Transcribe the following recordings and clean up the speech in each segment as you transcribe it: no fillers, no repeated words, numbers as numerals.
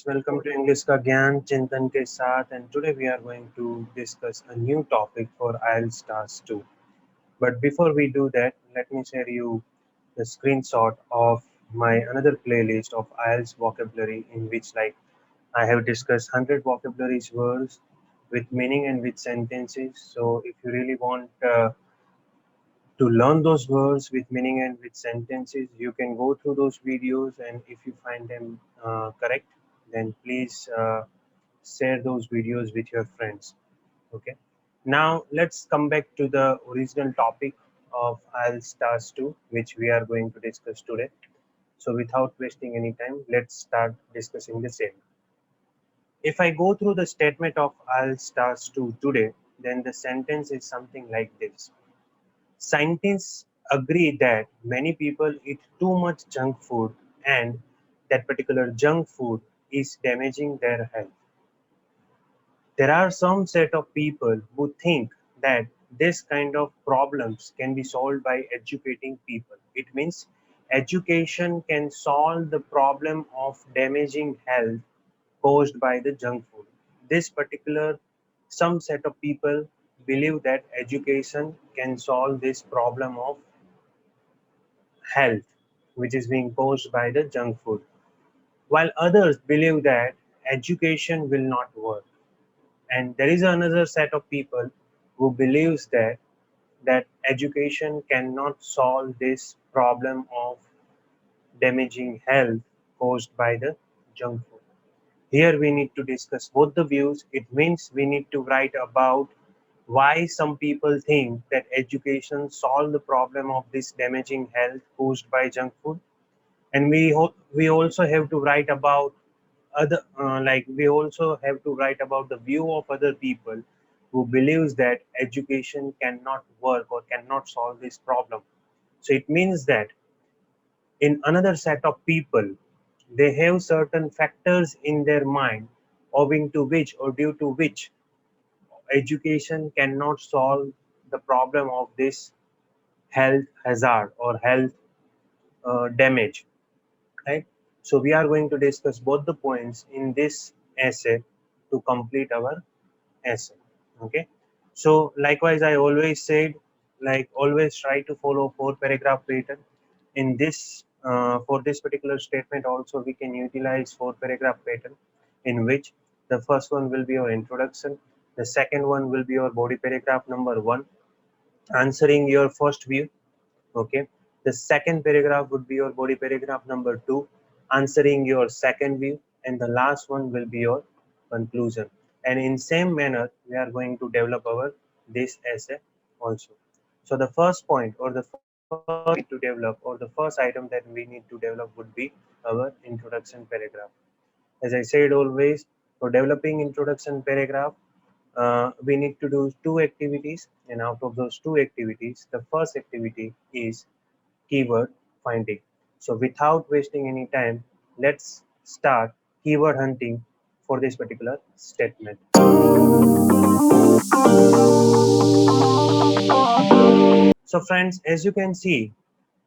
welcome to English का ज्ञान चिंतन के साथ and today we are going to discuss a new topic for IELTS Stars 2. But before we do that, let me share you the screenshot of my another playlist of IELTS vocabulary in which I have discussed 100 vocabulary words with meaning and with sentences. So if you really want to learn those words with meaning and with sentences, you can go through those videos, and if you find them correct, then please share those videos with your friends. Okay, now let's come back to the original topic of IELTS Stars 2, which we are going to discuss today. So without wasting any time, let's start discussing the same. If I go through the statement of IELTS Stars 2 today, then the sentence is something like this. Scientists agree that many people eat too much junk food and that particular junk food is damaging their health. There are some set of people who think that this kind of problems can be solved by educating people. It means education can solve the problem of damaging health caused by the junk food. This particular some set of people believe that education can solve this problem of health which is being caused by the junk food, while others believe that education will not work. And there is another set of people who believes that education cannot solve this problem of damaging health caused by the junk food. Here we need to discuss both the views. It means we need to write about why some people think that education solve the problem of this damaging health caused by junk food, and we also have to write about other we also have to write about the view of other people who believes that education cannot work or cannot solve this problem. So it means that in another set of people, they have certain factors in their mind owing to which or due to which education cannot solve the problem of this health hazard or health damage, right? So we are going to discuss both the points in this essay to complete our essay. Okay. So likewise, I always said, always try to follow four paragraph pattern. In this, for this particular statement, also we can utilize four paragraph pattern, in which the first one will be your introduction, the second one will be your body paragraph number one, answering your first view. Okay, the second paragraph would be your body paragraph number two, answering your second view, and the last one will be your conclusion. And in same manner we are going to develop our this essay also. So the first point or the first to develop or the first item that we need to develop would be our introduction paragraph. As I said, always for developing introduction paragraph, we need to do two activities, and out of those two activities, the first activity is keyword finding. So without wasting any time, let's start keyword hunting for this particular statement. So friends, as you can see,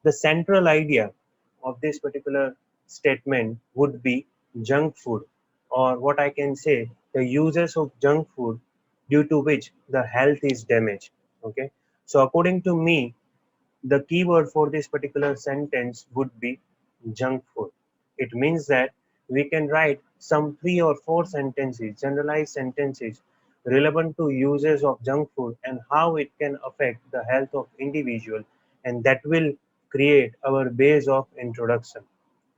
the central idea of this particular statement would be junk food, or what I can say, the uses of junk food due to which the health is damaged. Okay. So according to me, the keyword for this particular sentence would be junk food. It means that we can write some three or four sentences, generalized sentences relevant to uses of junk food and how it can affect the health of individual, and that will create our base of introduction.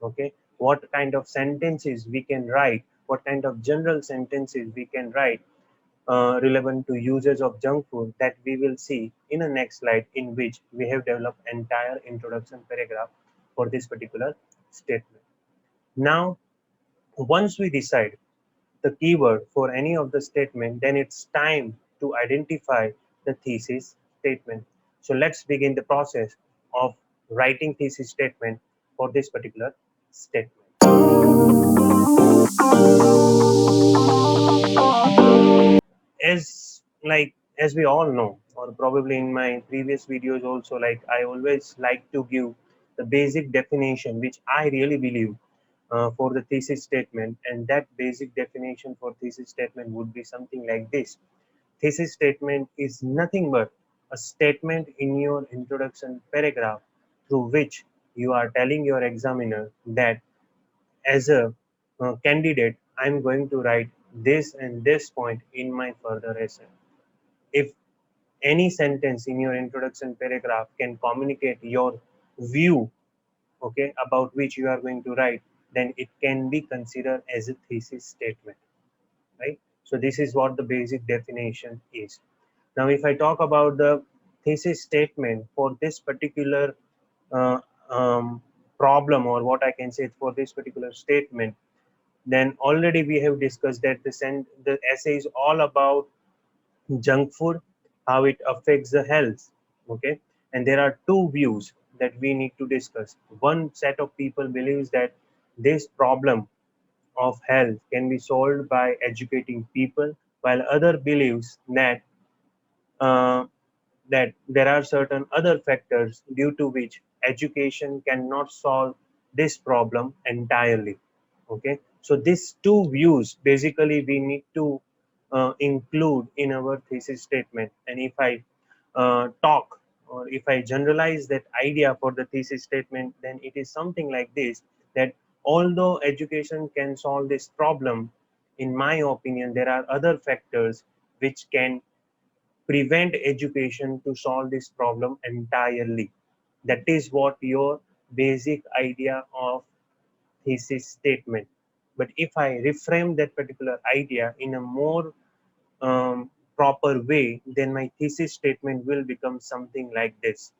Okay, what kind of sentences we can write, what kind of general sentences we can write relevant to usage of junk food, that we will see in a next slide, in which we have developed entire introduction paragraph for this particular statement. Now, once we decide the keyword for any of the statement, then it's time to identify the thesis statement. So let's begin the process of writing thesis statement for this particular statement. As we all know, or probably in my previous videos also, I always like to give the basic definition which I really believe for the thesis statement, and that basic definition for thesis statement would be something like this. Thesis statement is nothing but a statement in your introduction paragraph through which you are telling your examiner that as a candidate, I'm going to write this and this point in my further essay. If any sentence in your introduction paragraph can communicate your view, okay, about which you are going to write, then it can be considered as a thesis statement, right? So this is what the basic definition is. Now, if I talk about the thesis statement for this particular uh, um, problem, or what I can say for this particular statement, then already we have discussed that the essay is all about junk food, how it affects the health. Okay, and there are two views that we need to discuss. One set of people believes that this problem of health can be solved by educating people, while other believes uh, that there are certain other factors due to which education cannot solve this problem entirely. Okay, so these two views basically we need to include in our thesis statement. And if I talk, or if I generalize that idea for the thesis statement, then it is something like this: that although education can solve this problem, in my opinion there are other factors which can prevent education to solve this problem entirely. That is what your basic idea of thesis statement. But if I reframe that particular idea in a more proper way, then my thesis statement will become something like this.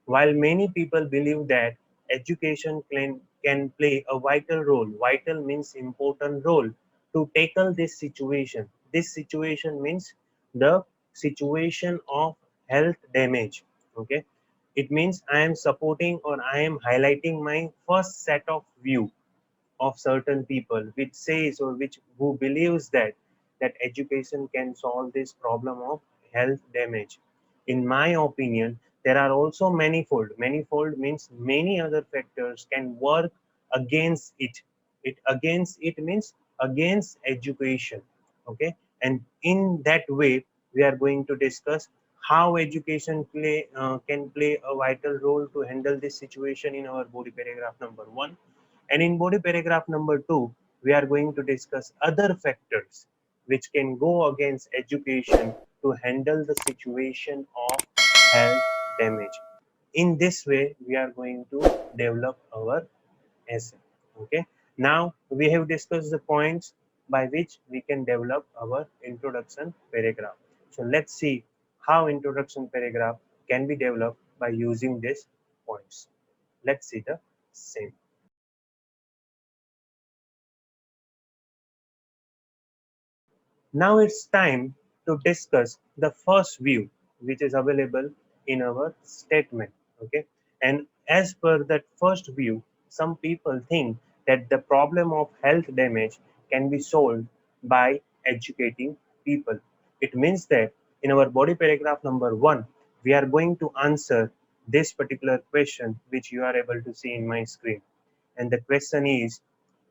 While many people believe that education can play a vital means important role to tackle this situation. This situation means the situation of health damage. Okay, it means I am supporting, or I am highlighting my first set of view of certain people which says, or which who believes that education can solve this problem of health damage. In my opinion, there are also manifold means many other factors can work against it against it means against education. Okay, and in that way we are going to discuss how education can play a vital role to handle this situation in our body paragraph number 1. And in body paragraph number 2, we are going to discuss other factors which can go against education to handle the situation of health damage. In this way, we are going to develop our essay. Okay. Now we have discussed the points by which we can develop our introduction paragraph. So let's see how introduction paragraph can be developed by using these points. Let's see the same. Now it's time to discuss the first view which is available in our statement. Okay, and as per that first view, some people think that the problem of health damage can be solved by educating people. It means that in our body paragraph number 1, we are going to answer this particular question which you are able to see in my screen. And the question is,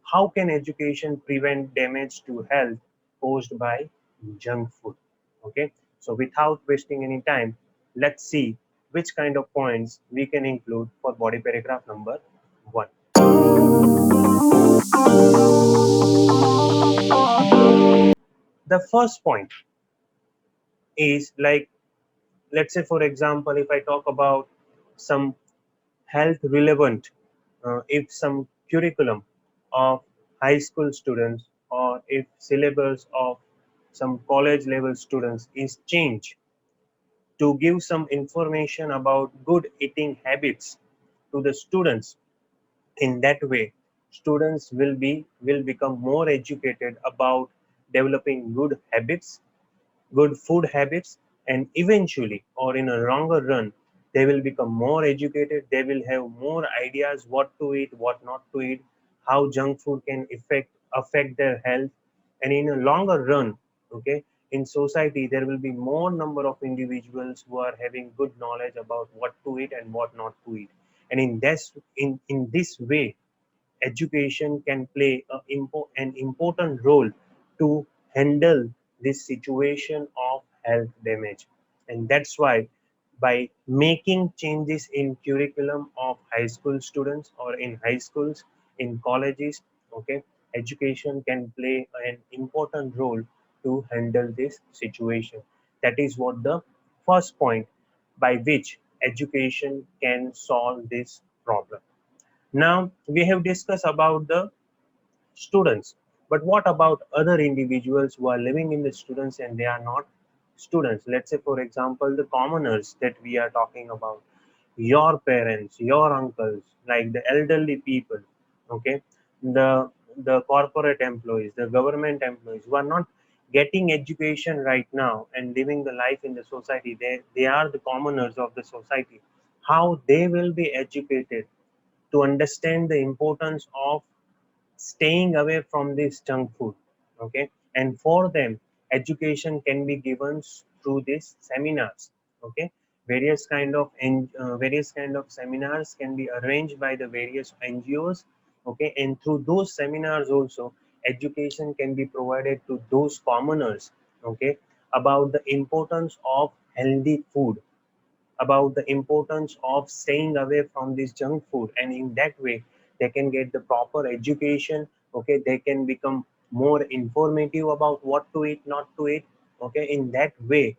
how can education prevent damage to health caused by junk food? Okay, so without wasting any time, let's see which kind of points we can include for body paragraph number 1. The first point is like, let's say for example, if I talk about some health relevant, if some curriculum of high school students, or if syllabus of some college level students is changed to give some information about good eating habits to the students. In that way, students will become more educated about developing good habits, good food habits, and eventually, or in a longer run, they will become more educated. They will have more ideas what to eat, what not to eat, how junk food can affect their health. And in a longer run, okay, in society there will be more number of individuals who are having good knowledge about what to eat and what not to eat. And in this way, education can play an important role to handle this situation of health damage. And that's why by making changes in curriculum of high school students or in high schools, in colleges, okay, education can play an important role to handle this situation. That is what the first point by which education can solve this problem. Now we have discussed about the students, but what about other individuals who are living in the students and they are not students? Let's say, for example, the commoners that we are talking about, your parents, your uncles, like the elderly people, okay, the corporate employees, the government employees who are not getting education right now and living the life in the society. They are the commoners of the society. How they will be educated to understand the importance of staying away from this junk food, okay, and for them education can be given through these seminars, okay. Various kind of seminars can be arranged by the various NGOs, okay, and through those seminars also education can be provided to those commoners, okay, about the importance of healthy food, about the importance of staying away from this junk food, and in that way they can get the proper education, okay, they can become more informative about what to eat, not to eat, okay. In that way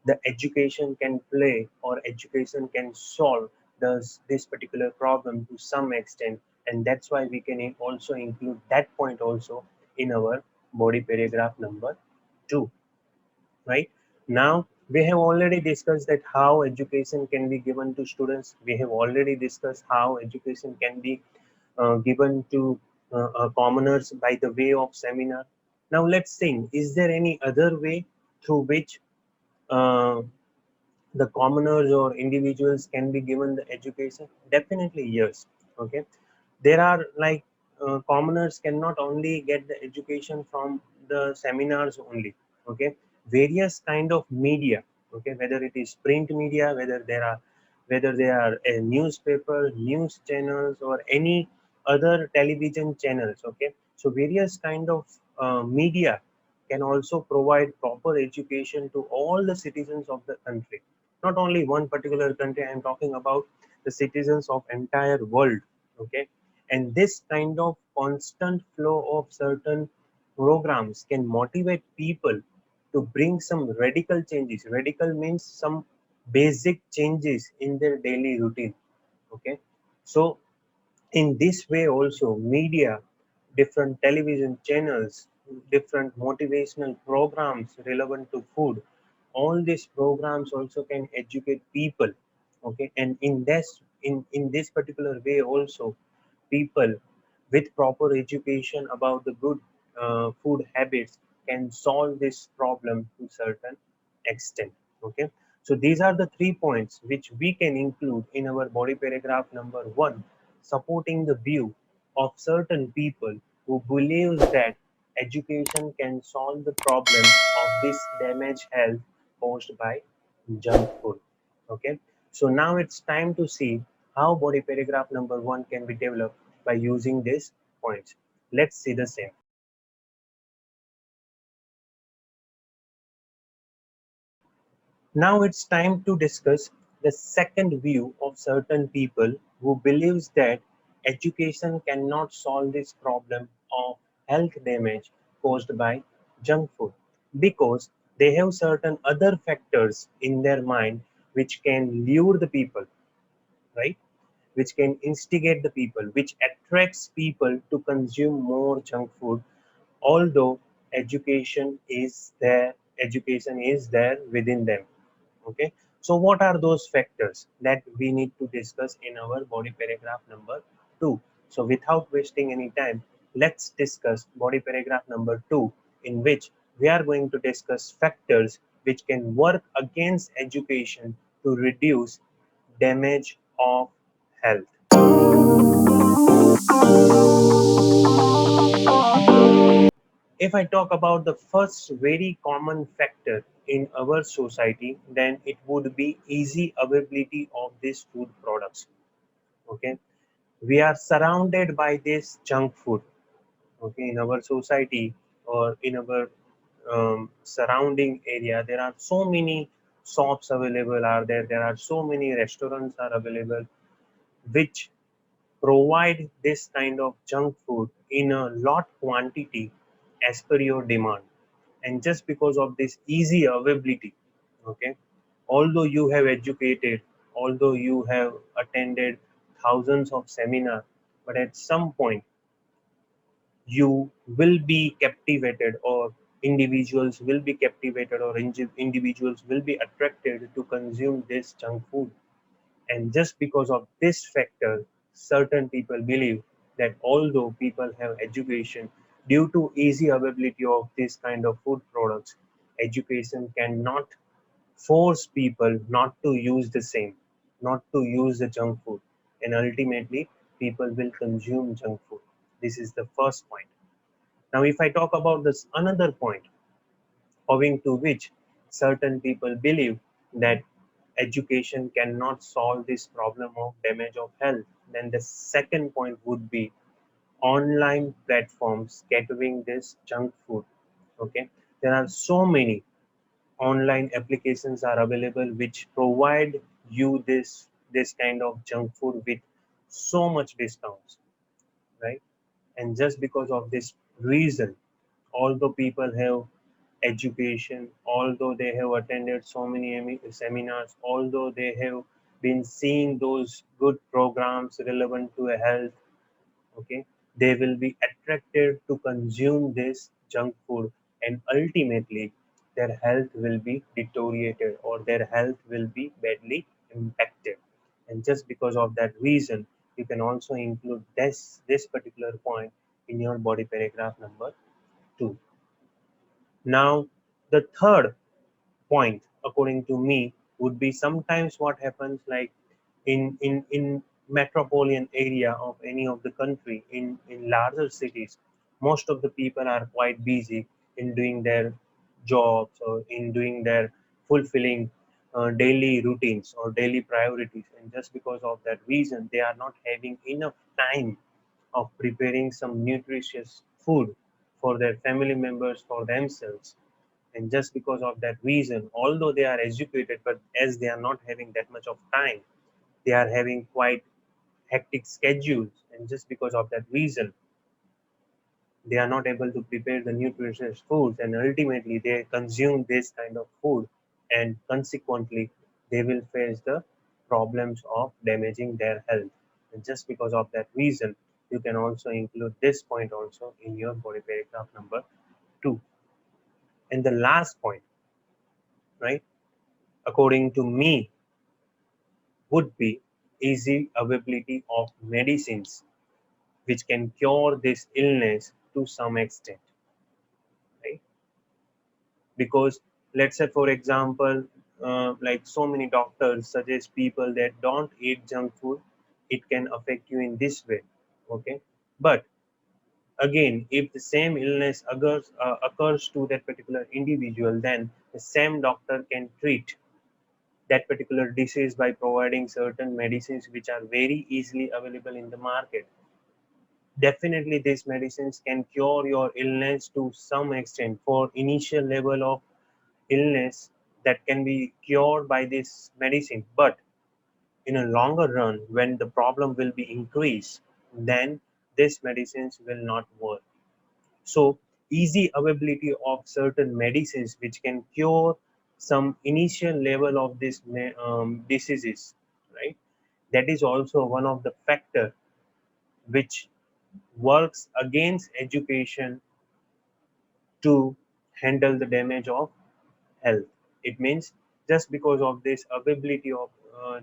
the education can play or education can solve this particular problem to some extent, and that's why we can also include that point also in our body paragraph number 2, right? Now we have already discussed that how education can be given to students. We have already discussed how education can be given to commoners by the way of seminar. Now let's think, is there any other way through which uh, the commoners or individuals can be given the education? Definitely yes, okay. There are like commoners cannot only get the education from the seminars only, okay. Various kind of media, okay, whether it is print media, whether they are a newspaper, news channels, or any other television channels, okay. So various kind of media can also provide proper education to all the citizens of the country, not only one particular country. I am talking about the citizens of entire world, okay. And this kind of constant flow of certain programs can motivate people to bring some radical changes. Radical means some basic changes in their daily routine, okay. So in this way also media, different television channels, different motivational programs relevant to food, all these programs also can educate people, okay. And in this particular way also people with proper education about the good food habits can solve this problem to certain extent, okay. So these are the 3 points which we can include in our body paragraph number 1, supporting the view of certain people who believes that education can solve the problem of this damaged health caused by junk food, okay. So now it's time to see how body paragraph number 1 can be developed by using these points. Let's see the same. Now it's time to discuss the second view of certain people who believes that education cannot solve this problem of health damage caused by junk food because they have certain other factors in their mind which can lure the people, right? Which can instigate the people, which attracts people to consume more junk food, although education is there within them. Okay. So what are those factors that we need to discuss in our body paragraph number 2? So without wasting any time, let's discuss body paragraph number 2, in which we are going to discuss factors which can work against education to reduce damage of health. If I talk about the first very common factor in our society, then it would be easy availability of these food products. Okay. We are surrounded by this junk food. Okay, in our society or in our surrounding area, there are so many shops available. Are there are so many restaurants are available which provide this kind of junk food in a lot quantity as per your demand. And just because of this easy availability, okay, although you have educated, although you have attended thousands of seminars, but at some point you will be captivated, or individuals will be captivated, or individuals will be attracted to consume this junk food. And just because of this factor, certain people believe that although people have education, due to easy availability of this kind of food products, education cannot force people not to use the same, not to use the junk food. And ultimately, people will consume junk food. This is the first point. Now, if I talk about this another point, owing to which certain people believe that education cannot solve this problem of damage of health, then the second point would be online platforms catering this junk food. Okay, there are so many online applications are available which provide you this kind of junk food with so much discounts, right? And just because of this reason, although people have education, although they have attended so many seminars, although they have been seeing those good programs relevant to health, okay, they will be attracted to consume this junk food, and ultimately their health will be deteriorated, or their health will be badly impacted. And just because of that reason, you can also include this particular point in your body paragraph number 2. Now, the third point, according to me, would be sometimes what happens, like in metropolitan area of any of the country, in larger cities, most of the people are quite busy in doing their jobs, or in doing their fulfilling daily routines or daily priorities. And just because of that reason, they are not having enough time of preparing some nutritious food for their family members, for themselves. And just because of that reason, although they are educated, but as they are not having that much of time, they are having quite hectic schedules. And just because of that reason, they are not able to prepare the nutritious foods, and ultimately they consume this kind of food, and consequently they will face the problems of damaging their health. And just because of that reason, you can also include this point also in your body paragraph number 2. And the last point, right, according to me, would be easy availability of medicines which can cure this illness to some extent, right? Because let's say, for example, like so many doctors suggest people that don't eat junk food, it can affect you in this way, okay? But again, if the same illness occurs to that particular individual, then the same doctor can treat that particular disease by providing certain medicines which are very easily available in the market. Definitely, these medicines can cure your illness to some extent. For initial level of illness, that can be cured by this medicine. But in a longer run, when the problem will be increased, then these medicines will not work. So, easy availability of certain medicines which can cure some initial level of this diseases, right? That is also one of the factor which works against education to handle the damage of health. It means just because of this availability of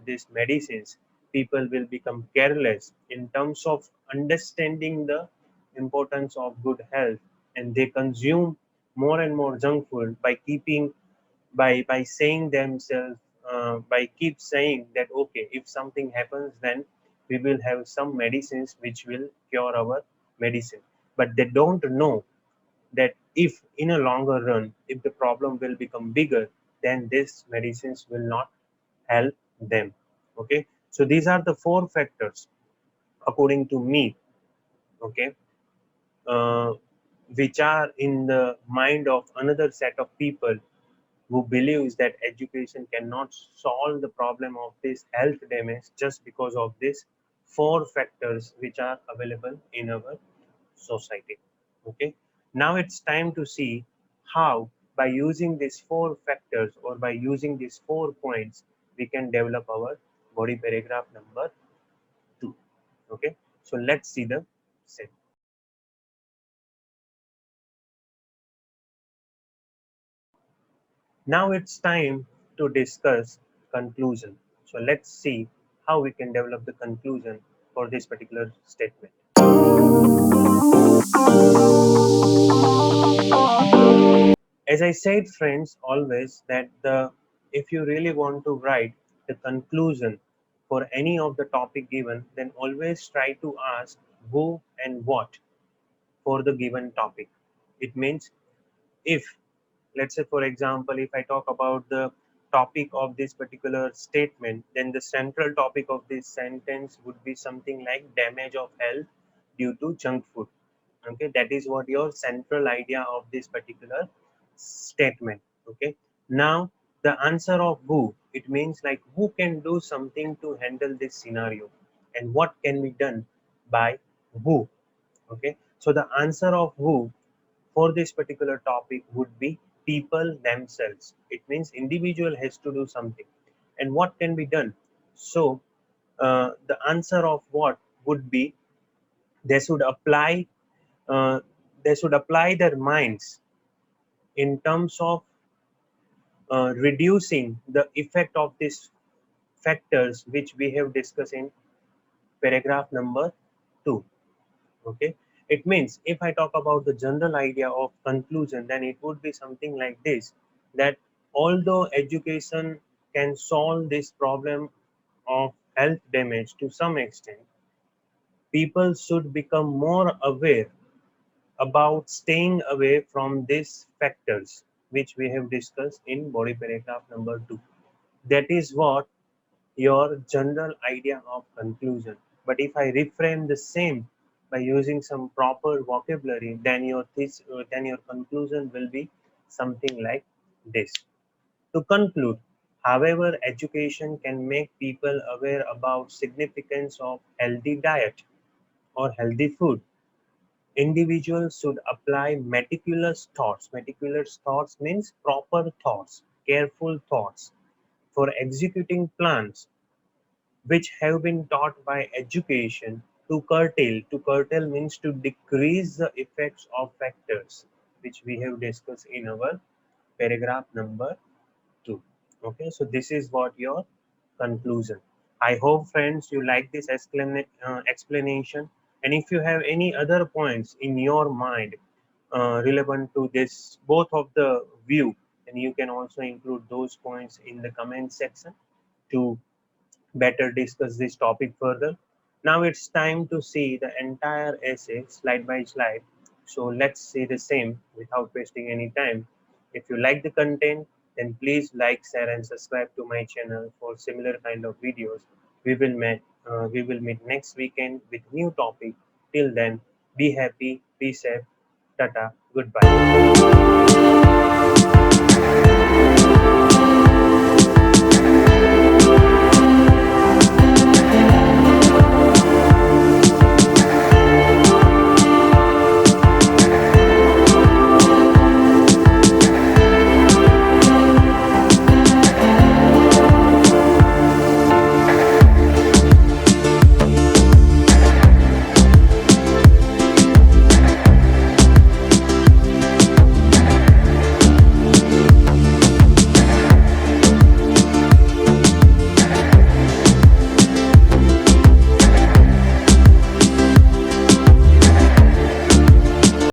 these medicines, people will become careless in terms of understanding the importance of good health, and they consume more and more junk food by keeping by saying themselves, by keep saying that okay, if something happens, then we will have some medicines which will cure our medicine. But they don't know that if in a longer run, if the problem will become bigger, then these medicines will not help them. Okay, so these are the four factors according to me, okay, uh, which are in the mind of another set of people who believes that education cannot solve the problem of this health damage just because of these four factors which are available in our society. Okay, now it's time to see how by using these four factors or by using these 4 points we can develop our body paragraph number 2. Okay, so let's see the set. Now it's time to discuss conclusion. So let's see how we can develop the conclusion for this particular statement. As I said, friends, always that the if you really want to write the conclusion for any of the topic given, then always try to ask who and what for the given topic. It means if, let's say for example, if I talk about the topic of this particular statement, then the central topic of this sentence would be something like damage of health due to junk food. Okay, that is what your central idea of this particular statement. Okay, now the answer of who, it means like who can do something to handle this scenario and what can be done by who. Okay, so the answer of who for this particular topic would be people themselves. It means individual has to do something. And what can be done? So the answer of what would be they should apply uh, they should apply their minds in terms of reducing the effect of these factors which we have discussed in paragraph number 2. Okay, it means if I talk about the general idea of conclusion, then it would be something like this, that although education can solve this problem of health damage to some extent, people should become more aware about staying away from these factors which we have discussed in body paragraph number 2. That is what your general idea of conclusion. But if I reframe the same by using some proper vocabulary, then then your conclusion will be something like this. To conclude, however, education can make people aware about significance of healthy diet or healthy food. Individuals should apply meticulous thoughts. Meticulous thoughts means proper thoughts, careful thoughts for executing plans which have been taught by education to curtail. To curtail means to decrease the effects of factors which we have discussed in our paragraph number 2. Okay, so this is what your conclusion. I hope friends you like this explanation, and if you have any other points in your mind relevant to this both of the view, then you can also include those points in the comment section to better discuss this topic further. Now it's time to see the entire essay slide by slide. So let's see the same without wasting any time. If you like the content, then please like, share, and subscribe to my channel for similar kind of videos. We will meet next weekend with new topic. Till then, be happy, be safe, tata, goodbye.